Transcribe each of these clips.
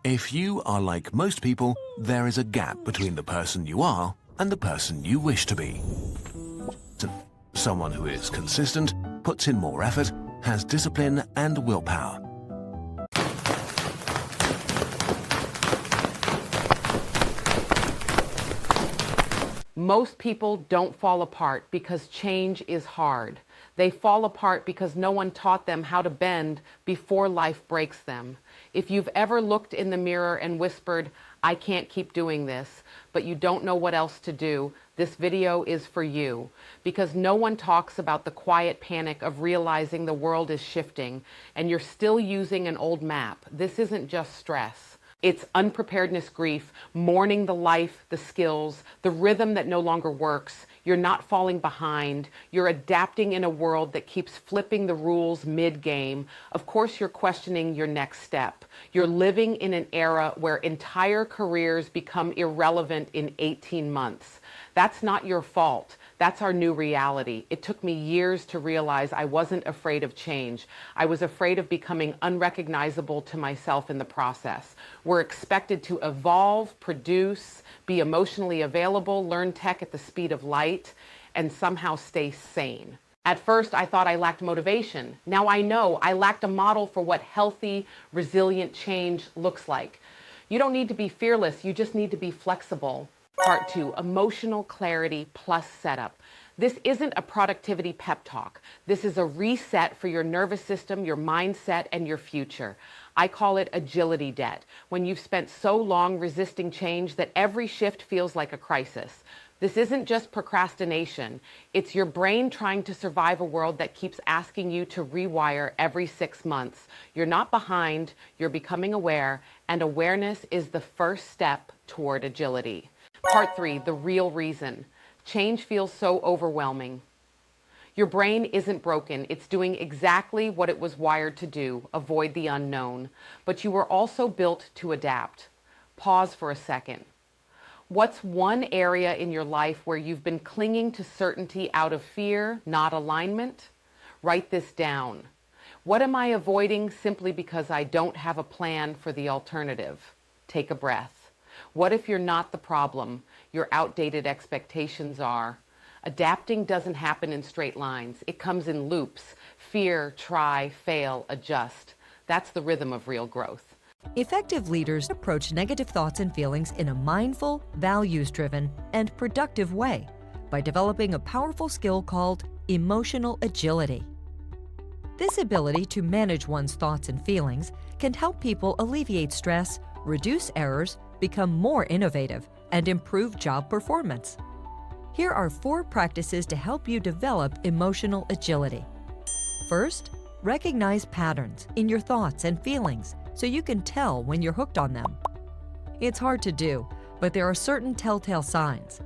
If you are like most people, there is a gap between the person you are and the person you wish to be. Someone who is consistent, puts in more effort, has discipline and willpower. Most people don't fall apart because change is hard. They fall apart because no one taught them how to bend before life breaks them. If you've ever looked in the mirror and whispered, "I can't keep doing this," but you don't know what else to do, this video is for you. Because no one talks about the quiet panic of realizing the world is shifting and you're still using an old map. This isn't just stress. It's unpreparedness grief, mourning the life, the skills, the rhythm that no longer works. You're not falling behind. You're adapting in a world that keeps flipping the rules mid-game. Of course, you're questioning your next step. You're living in an era where entire careers become irrelevant in 18 months. That's not your fault. That's our new reality. It took me years to realize I wasn't afraid of change. I was afraid of becoming unrecognizable to myself in the process. We're expected to evolve, produce, be emotionally available, learn tech at the speed of light, and somehow stay sane. At first, I thought I lacked motivation. Now I know I lacked a model for what healthy, resilient change looks like. You don't need to be fearless. You just need to be flexible. Part 2, emotional clarity plus setup. This isn't a productivity pep talk. This is a reset for your nervous system, your mindset, and your future. I call it agility debt, when you've spent so long resisting change that every shift feels like a crisis. This isn't just procrastination. It's your brain trying to survive a world that keeps asking you to rewire every 6 months. You're not behind, you're becoming aware, and awareness is the first step toward agility. Part 3, the real reason. Change feels so overwhelming. Your brain isn't broken. It's doing exactly what it was wired to do, avoid the unknown. But you were also built to adapt. Pause for a second. What's one area in your life where you've been clinging to certainty out of fear, not alignment? Write this down. What am I avoiding simply because I don't have a plan for the alternative? Take a breath. What if you're not the problem? Your outdated expectations are. Adapting doesn't happen in straight lines. It comes in loops. Fear, try, fail, adjust. That's the rhythm of real growth. Effective leaders approach negative thoughts and feelings in a mindful, values-driven, and productive way by developing a powerful skill called emotional agility. This ability to manage one's thoughts and feelings can help people alleviate stress, reduce errors, become more innovative, and improve job performance. Here are 4 practices to help you develop emotional agility. First, recognize patterns in your thoughts and feelings so you can tell when you're hooked on them. It's hard to do, but there are certain telltale signs.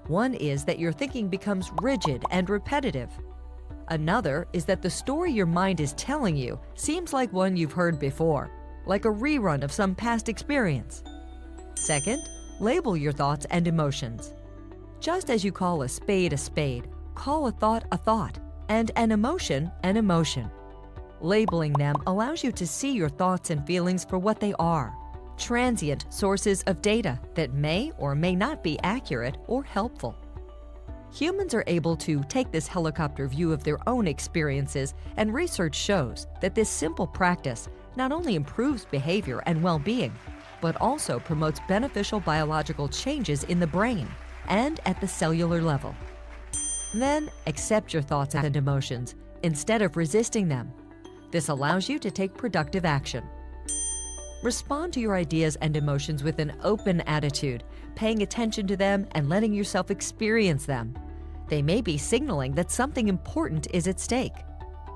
One is that your thinking becomes rigid and repetitive. Another is that the story your mind is telling you seems like one you've heard before, like a rerun of some past experience. Second, label your thoughts and emotions. Just as you call a spade, call a thought, and an emotion. Labeling them allows you to see your thoughts and feelings for what they are, transient sources of data that may or may not be accurate or helpful. Humans are able to take this helicopter view of their own experiences, and research shows that this simple practice not only improves behavior and well-being, but also promotes beneficial biological changes in the brain and at the cellular level. Then, accept your thoughts and emotions instead of resisting them. This allows you to take productive action. Respond to your ideas and emotions with an open attitude, paying attention to them and letting yourself experience them. They may be signaling that something important is at stake.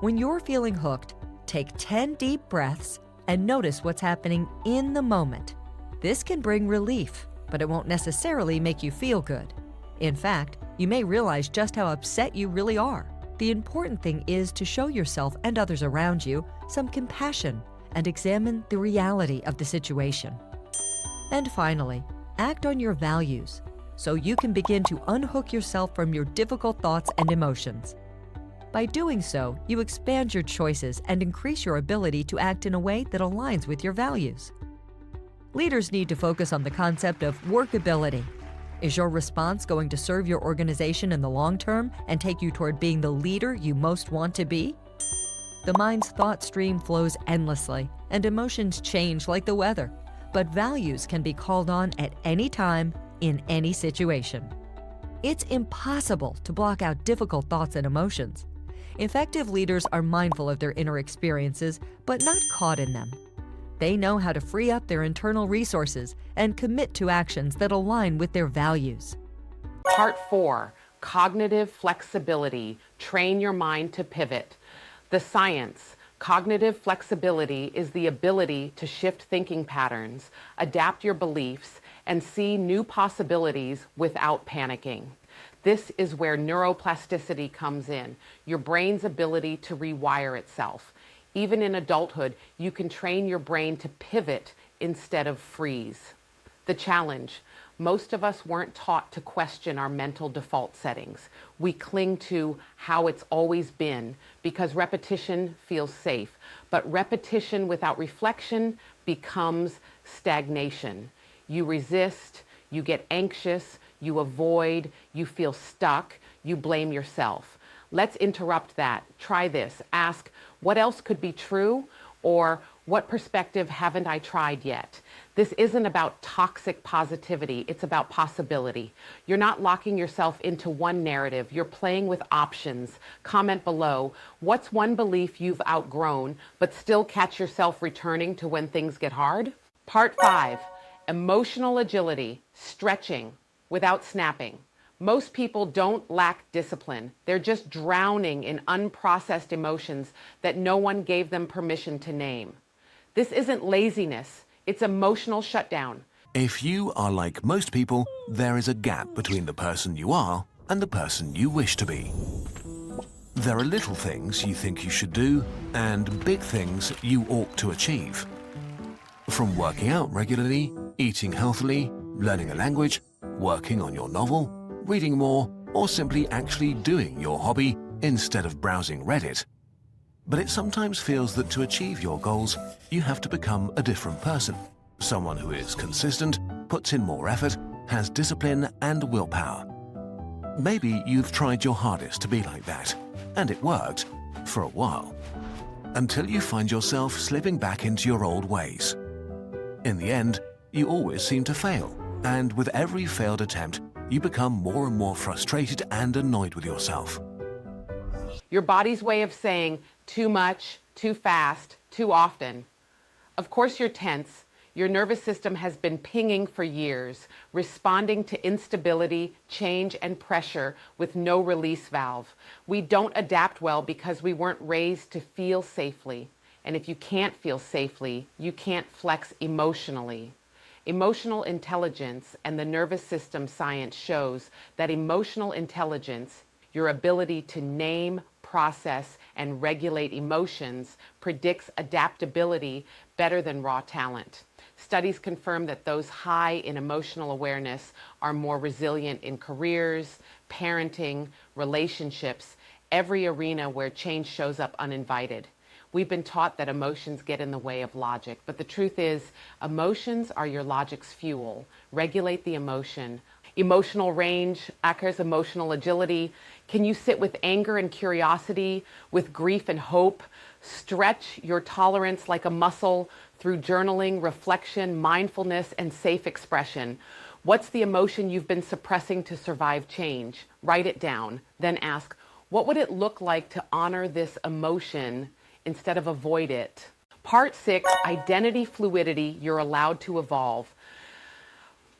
When you're feeling hooked, take 10 deep breaths and notice what's happening in the moment. This can bring relief, but it won't necessarily make you feel good. In fact, you may realize just how upset you really are. The important thing is to show yourself and others around you some compassion and examine the reality of the situation. And finally, act on your values so you can begin to unhook yourself from your difficult thoughts and emotions. By doing so, you expand your choices and increase your ability to act in a way that aligns with your values. Leaders need to focus on the concept of workability. Is your response going to serve your organization in the long term and take you toward being the leader you most want to be? The mind's thought stream flows endlessly, and emotions change like the weather. But values can be called on at any time, in any situation. It's impossible to block out difficult thoughts and emotions. Effective leaders are mindful of their inner experiences, but not caught in them. They know how to free up their internal resources and commit to actions that align with their values. Part 4, Cognitive Flexibility. Train your mind to pivot. The science. Cognitive flexibility is the ability to shift thinking patterns, adapt your beliefs, and see new possibilities without panicking. This is where neuroplasticity comes in, your brain's ability to rewire itself. Even in adulthood, you can train your brain to pivot instead of freeze. The challenge. Most of us weren't taught to question our mental default settings. We cling to how it's always been because repetition feels safe. But repetition without reflection becomes stagnation. You resist, you get anxious, you avoid, you feel stuck, you blame yourself. Let's interrupt that. Try this. Ask, what else could be true? Or what perspective haven't I tried yet? This isn't about toxic positivity, it's about possibility. You're not locking yourself into one narrative, you're playing with options. Comment below, what's one belief you've outgrown, but still catch yourself returning to when things get hard? Part 5, Emotional Agility, Stretching without snapping. Most people don't lack discipline. They're just drowning in unprocessed emotions that no one gave them permission to name. This isn't laziness, it's emotional shutdown. If you are like most people, there is a gap between the person you are and the person you wish to be. There are little things you think you should do and big things you ought to achieve. From working out regularly, eating healthily, learning a language, working on your novel, reading more, or simply actually doing your hobby instead of browsing Reddit. But it sometimes feels that to achieve your goals, you have to become a different person. Someone who is consistent, puts in more effort, has discipline and willpower. Maybe you've tried your hardest to be like that, and it worked for a while, until you find yourself slipping back into your old ways. In the end, you always seem to fail, and with every failed attempt, you become more and more frustrated and annoyed with yourself. Your body's way of saying too much, too fast, too often. Of course you're tense. Your nervous system has been pinging for years, responding to instability, change, and pressure with no release valve. We don't adapt well because we weren't raised to feel safely. And if you can't feel safely, you can't flex emotionally. Emotional intelligence and the nervous system science shows that emotional intelligence, your ability to name, process, and regulate emotions, predicts adaptability better than raw talent. Studies confirm that those high in emotional awareness are more resilient in careers, parenting, relationships, every arena where change shows up uninvited. We've been taught that emotions get in the way of logic, but the truth is, emotions are your logic's fuel. Regulate the emotion. Emotional range, Acker's emotional agility. Can you sit with anger and curiosity, with grief and hope? Stretch your tolerance like a muscle through journaling, reflection, mindfulness, and safe expression. What's the emotion you've been suppressing to survive change? Write it down. Then ask, what would it look like to honor this emotion instead of avoid it? Part 6, Identity Fluidity, You're Allowed to Evolve.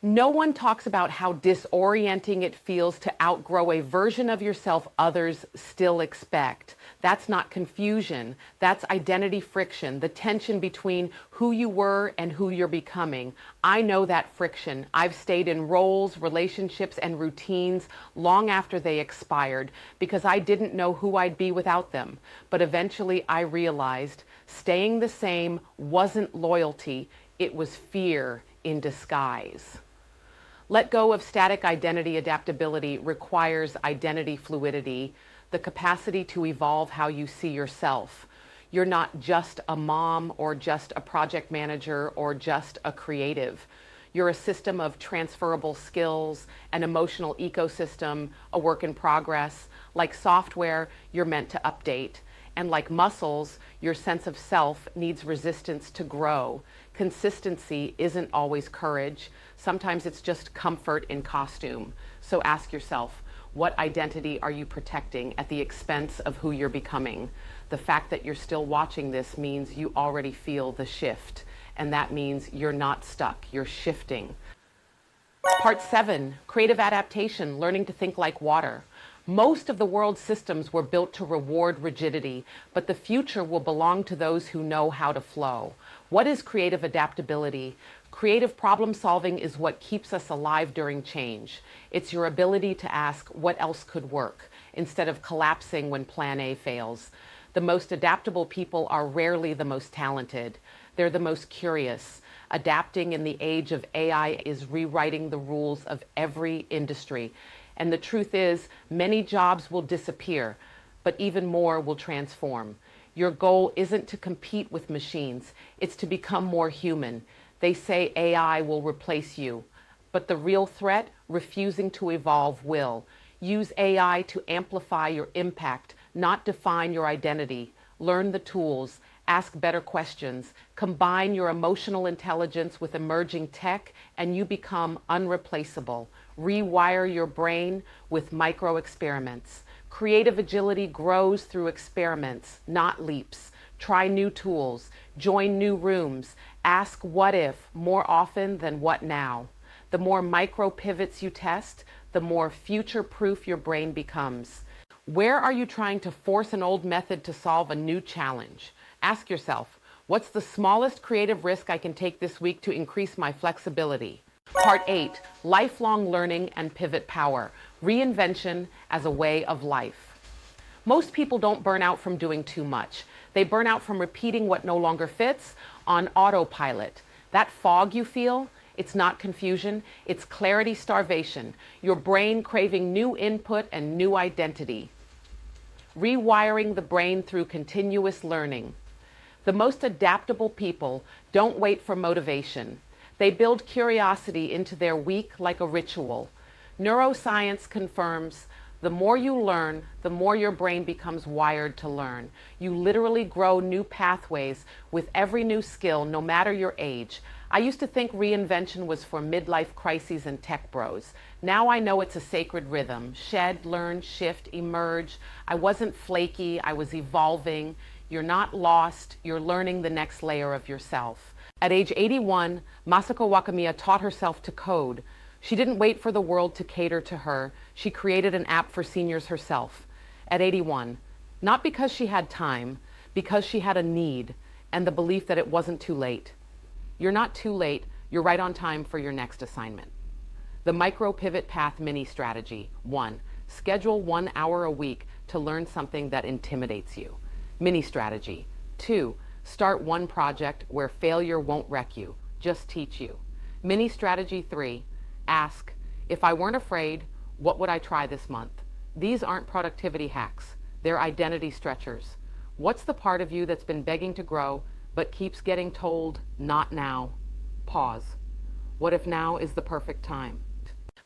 No one talks about how disorienting it feels to outgrow a version of yourself others still expect. That's not confusion. That's identity friction, the tension between who you were and who you're becoming. I know that friction. I've stayed in roles, relationships, and routines long after they expired because I didn't know who I'd be without them. But eventually I realized staying the same wasn't loyalty. It was fear in disguise. Let go of static identity. Adaptability requires identity fluidity, the capacity to evolve how you see yourself. You're not just a mom or just a project manager or just a creative. You're a system of transferable skills, an emotional ecosystem, a work in progress. Like software, you're meant to update. And like muscles, your sense of self needs resistance to grow. Consistency isn't always courage. Sometimes it's just comfort in costume. So ask yourself, what identity are you protecting at the expense of who you're becoming? The fact that you're still watching this means you already feel the shift. And that means you're not stuck, you're shifting. Part 7, creative adaptation, learning to think like water. Most of the world's systems were built to reward rigidity, but the future will belong to those who know how to flow. What is creative adaptability? Creative problem solving is what keeps us alive during change. It's your ability to ask what else could work instead of collapsing when plan A fails. The most adaptable people are rarely the most talented. They're the most curious. Adapting in the age of AI is rewriting the rules of every industry. And the truth is, many jobs will disappear, but even more will transform. Your goal isn't to compete with machines, it's to become more human. They say AI will replace you, but the real threat, refusing to evolve, will. Use AI to amplify your impact, not define your identity. Learn the tools, ask better questions, combine your emotional intelligence with emerging tech, and you become unreplaceable. Rewire your brain with micro experiments. Creative agility grows through experiments, not leaps. Try new tools, join new rooms, ask what if more often than what now. The more micro pivots you test, the more future-proof your brain becomes. Where are you trying to force an old method to solve a new challenge? Ask yourself, what's the smallest creative risk I can take this week to increase my flexibility? Part 8, lifelong learning and pivot power, reinvention as a way of life. Most people don't burn out from doing too much. They burn out from repeating what no longer fits on autopilot. That fog you feel, it's not confusion, it's clarity starvation, your brain craving new input and new identity. Rewiring the brain through continuous learning. The most adaptable people don't wait for motivation. They build curiosity into their week like a ritual. Neuroscience confirms the more you learn, the more your brain becomes wired to learn. You literally grow new pathways with every new skill, no matter your age. I used to think reinvention was for midlife crises and tech bros. Now I know it's a sacred rhythm. Shed, learn, shift, emerge. I wasn't flaky, I was evolving. You're not lost, you're learning the next layer of yourself. At age 81, Masako Wakamiya taught herself to code. She didn't wait for the world to cater to her. She created an app for seniors herself. At 81, not because she had time, because she had a need and the belief that it wasn't too late. You're not too late, you're right on time for your next assignment. The Micro Pivot Path Mini Strategy. 1. Schedule 1 hour a week to learn something that intimidates you. Mini Strategy. 2. Start one project where failure won't wreck you, just teach you. Mini Strategy 3. Ask, if I weren't afraid, what would I try this month? These aren't productivity hacks, they're identity stretchers. What's the part of you that's been begging to grow but keeps getting told, not now? Pause. What if now is the perfect time?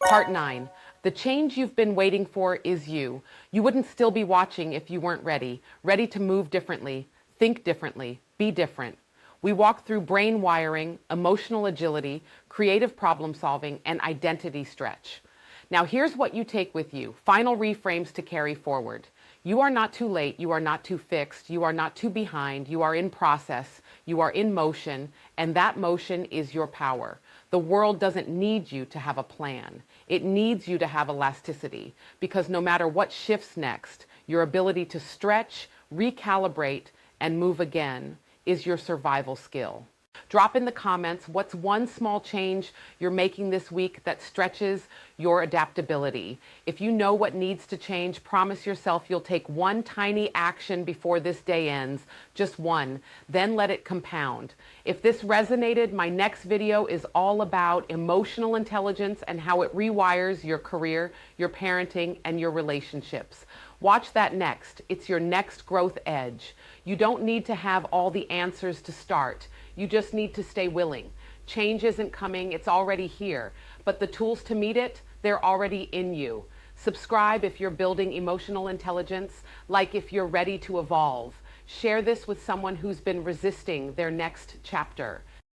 Part 9. The change you've been waiting for is you. You wouldn't still be watching if you weren't ready to move differently, think differently, be different. We walk through brain wiring, emotional agility, creative problem solving, and identity stretch. Now here's what you take with you. Final reframes to carry forward. You are not too late, you are not too fixed, you are not too behind, you are in process, you are in motion, and that motion is your power. The world doesn't need you to have a plan. It needs you to have elasticity, because no matter what shifts next, your ability to stretch, recalibrate, and move again is your survival skill. Drop in the comments what's one small change you're making this week that stretches your adaptability. If you know what needs to change, promise yourself you'll take one tiny action before this day ends, just one, then let it compound. If this resonated, my next video is all about emotional intelligence and how it rewires your career, your parenting, and your relationships. Watch that next. It's your next growth edge. You don't need to have all the answers to start. You just need to stay willing. Change isn't coming, it's already here. But the tools to meet it, they're already in you. Subscribe if you're building emotional intelligence, like if you're ready to evolve. Share this with someone who's been resisting their next chapter.